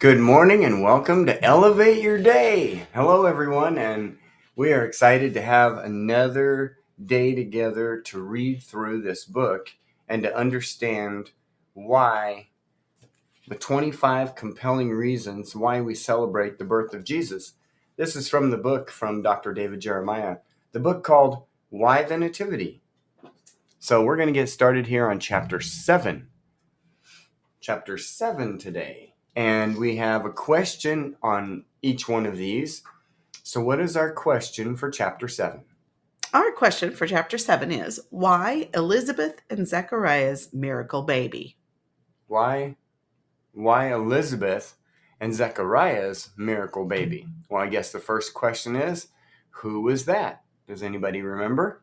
Good morning and welcome to Elevate Your Day. Hello, everyone, and we are excited to have another day together to read through this book and to understand why the 25 compelling reasons why we celebrate the birth of Jesus. This is from the book from Dr. David Jeremiah, the book called Why the Nativity. So we're going to get started here on chapter 7. Chapter 7 today. And we have a question on each one of these. So what is our question for chapter 7? Our question for chapter 7 is, why Elizabeth and Zechariah's miracle baby? Why Elizabeth and Zechariah's miracle baby? Well, I guess the first question is, who was that? Does anybody remember?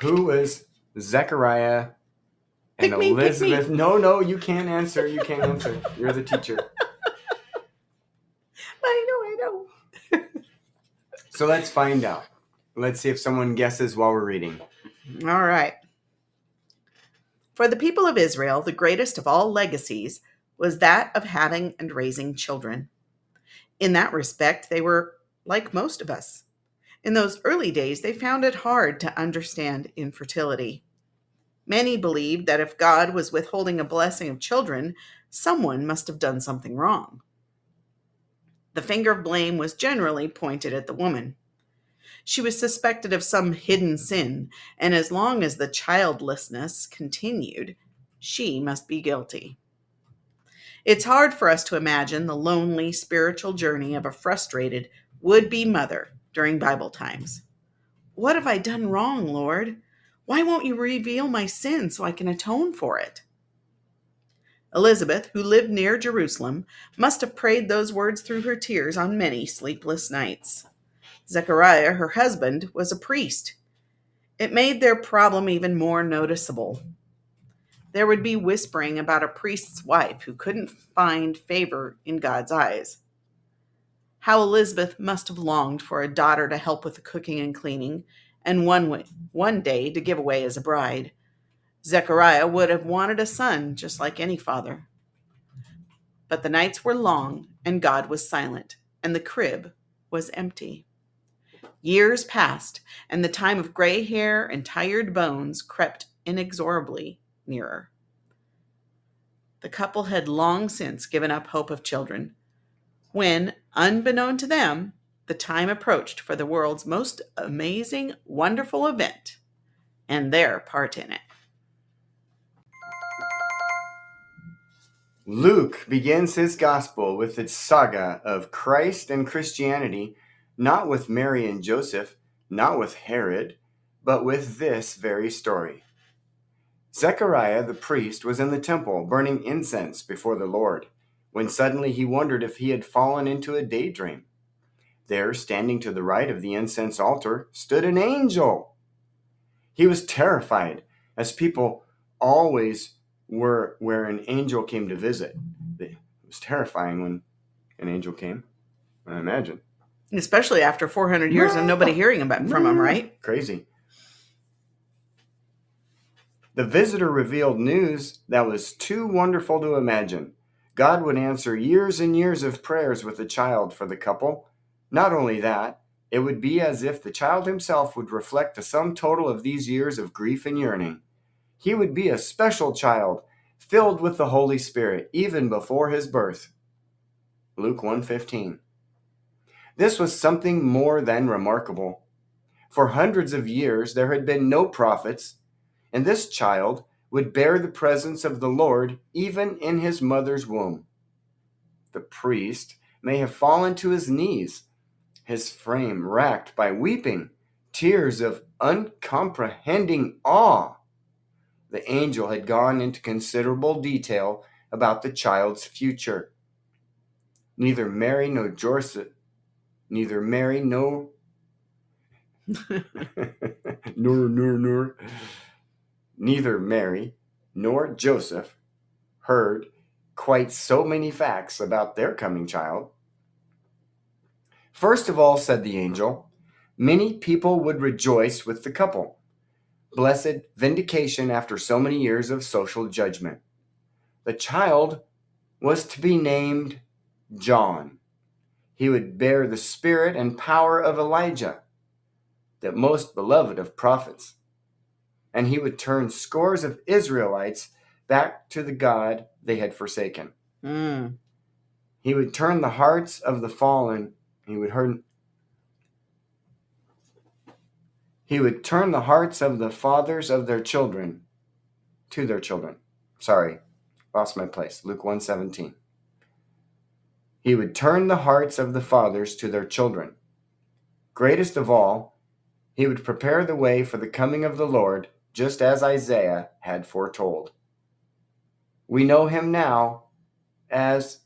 Who was Zechariah and Elizabeth? Pick me. No, you can't answer. You can't answer. You're the teacher. I know. So let's find out. Let's see if someone guesses while we're reading. All right. For the people of Israel, the greatest of all legacies was that of having and raising children. In that respect, they were like most of us. In those early days, they found it hard to understand infertility. Many believed that if God was withholding a blessing of children, someone must have done something wrong. The finger of blame was generally pointed at the woman. She was suspected of some hidden sin, and as long as the childlessness continued, she must be guilty. It's hard for us to imagine the lonely spiritual journey of a frustrated would-be mother during Bible times. What have I done wrong, Lord? Why won't you reveal my sin so I can atone for it? Elizabeth, who lived near Jerusalem, must have prayed those words through her tears on many sleepless nights. Zechariah, her husband, was a priest. It made their problem even more noticeable. There would be whispering about a priest's wife who couldn't find favor in God's eyes. How Elizabeth must have longed for a daughter to help with the cooking and cleaning, and one day to give away as a bride. Zechariah would have wanted a son just like any father. But the nights were long, and God was silent, and the crib was empty. Years passed, and the time of gray hair and tired bones crept inexorably nearer. The couple had long since given up hope of children, when, unbeknown to them, the time approached for the world's most amazing, wonderful event, and their part in it. Luke begins his gospel with its saga of Christ and Christianity, not with Mary and Joseph, not with Herod, but with this very story. Zechariah the priest was in the temple burning incense before the Lord, when suddenly he wondered if he had fallen into a daydream. There, standing to the right of the incense altar, stood an angel. He was terrified, as people always were where an angel came to visit. It was terrifying when an angel came, I imagine. Especially after 400 years of nobody hearing from him, right? Crazy. The visitor revealed news that was too wonderful to imagine. God would answer years and years of prayers with a child for the couple. Not only that, it would be as if the child himself would reflect the sum total of these years of grief and yearning. He would be a special child, filled with the Holy Spirit, even before his birth. Luke 1:15. This was something more than remarkable. For hundreds of years there had been no prophets, and this child would bear the presence of the Lord even in his mother's womb. The priest may have fallen to his knees, his frame racked by weeping, tears of uncomprehending awe. The angel had gone into considerable detail about the child's future. Neither Mary nor Joseph heard quite so many facts about their coming child. First of all, said the angel, many people would rejoice with the couple. Blessed vindication after so many years of social judgment. The child was to be named John. He would bear the spirit and power of Elijah, the most beloved of prophets. And he would turn scores of Israelites back to the God they had forsaken. Mm. He would turn the hearts of the fallen. He would turn the hearts of the fathers of their children to their children. Sorry, lost my place. Luke 1:17. He would turn the hearts of the fathers to their children. Greatest of all, he would prepare the way for the coming of the Lord, just as Isaiah had foretold. We know him now as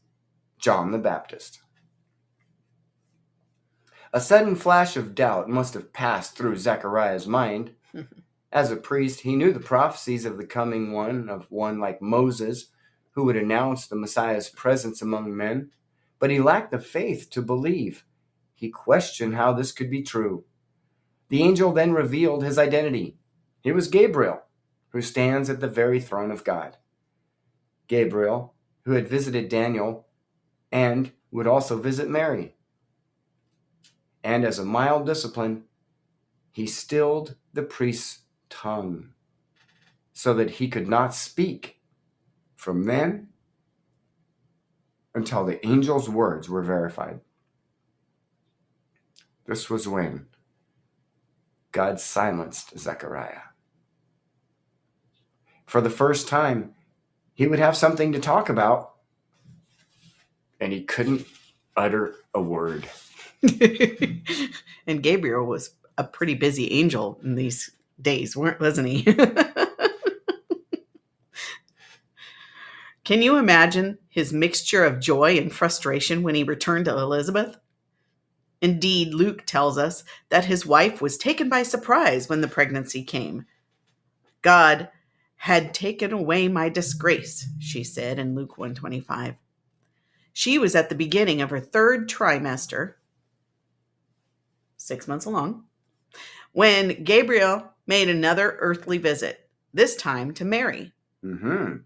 John the Baptist. A sudden flash of doubt must have passed through Zechariah's mind. As a priest, he knew the prophecies of the coming one, of one like Moses, who would announce the Messiah's presence among men, but he lacked the faith to believe. He questioned how this could be true. The angel then revealed his identity. He was Gabriel, who stands at the very throne of God. Gabriel, who had visited Daniel and would also visit Mary. And as a mild discipline, he stilled the priest's tongue so that he could not speak from then until the angel's words were verified. This was when God silenced Zechariah. For the first time, he would have something to talk about, and he couldn't utter a word. And Gabriel was a pretty busy angel in these days, wasn't he? Can you imagine his mixture of joy and frustration when he returned to Elizabeth? Indeed, Luke tells us that his wife was taken by surprise when the pregnancy came. God had taken away my disgrace, she said in Luke 1:25. She was at the beginning of her third trimester, 6 months along, when Gabriel made another earthly visit, this time to Mary. Mm-hmm.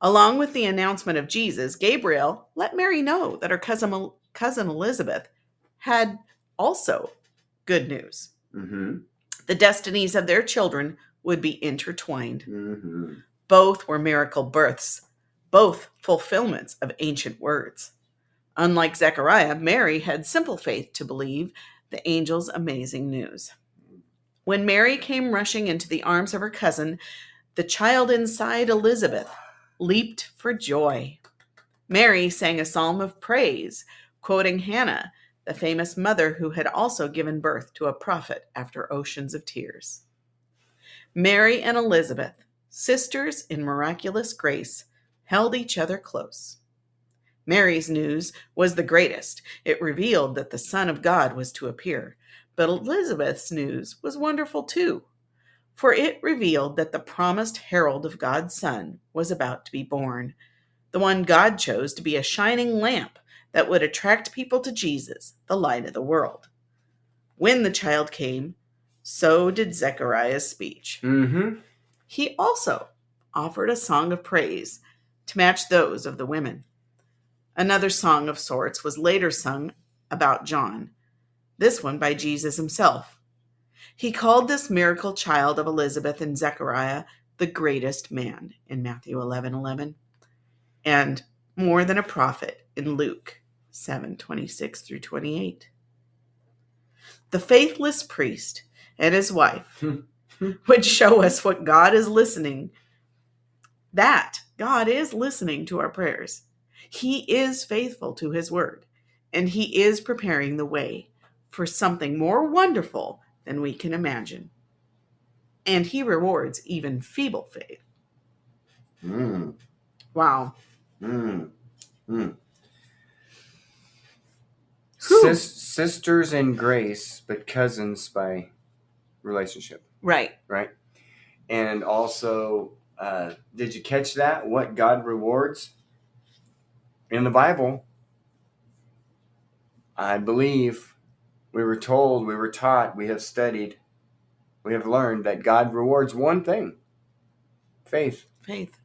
Along with the announcement of Jesus, Gabriel let Mary know that her cousin Elizabeth had also good news. Mm-hmm. The destinies of their children would be intertwined. Mm-hmm. Both were miracle births, both fulfillments of ancient words. Unlike Zechariah, Mary had simple faith to believe the angel's amazing news. When Mary came rushing into the arms of her cousin, the child inside Elizabeth leaped for joy. Mary sang a psalm of praise, quoting Hannah, the famous mother who had also given birth to a prophet after oceans of tears. Mary and Elizabeth, sisters in miraculous grace, held each other close. Mary's news was the greatest. It revealed that the Son of God was to appear. But Elizabeth's news was wonderful too, for it revealed that the promised herald of God's Son was about to be born, the one God chose to be a shining lamp that would attract people to Jesus, the light of the world. When the child came, so did Zechariah's speech. Mm-hmm. He also offered a song of praise to match those of the women. Another song of sorts was later sung about John, this one by Jesus himself. He called this miracle child of Elizabeth and Zechariah the greatest man in Matthew 11:11, and more than a prophet in Luke 7:26 through 28. The faithless priest and his wife would show us what God is listening, that God is listening to our prayers. He is faithful to his word, and he is preparing the way for something more wonderful than we can imagine. And he rewards even feeble faith. Mm. Wow. Mm. Mm. Whew. Sisters in grace, but cousins by relationship, Right. right? And also, did you catch that? What God rewards in the Bible? I believe we were told, we were taught, we have studied, we have learned that God rewards one thing: faith. Faith.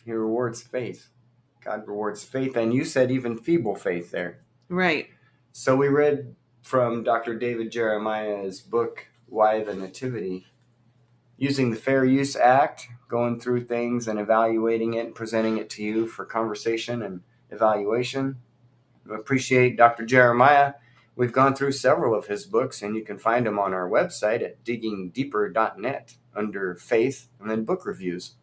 He rewards faith. God rewards faith, and you said even feeble faith there. Right. So we read from Dr. David Jeremiah's book, Why the Nativity, using the Fair Use Act, going through things and evaluating it and presenting it to you for conversation and evaluation. We appreciate Dr. Jeremiah. We've gone through several of his books, and you can find them on our website at diggingdeeper.net under Faith and then Book Reviews.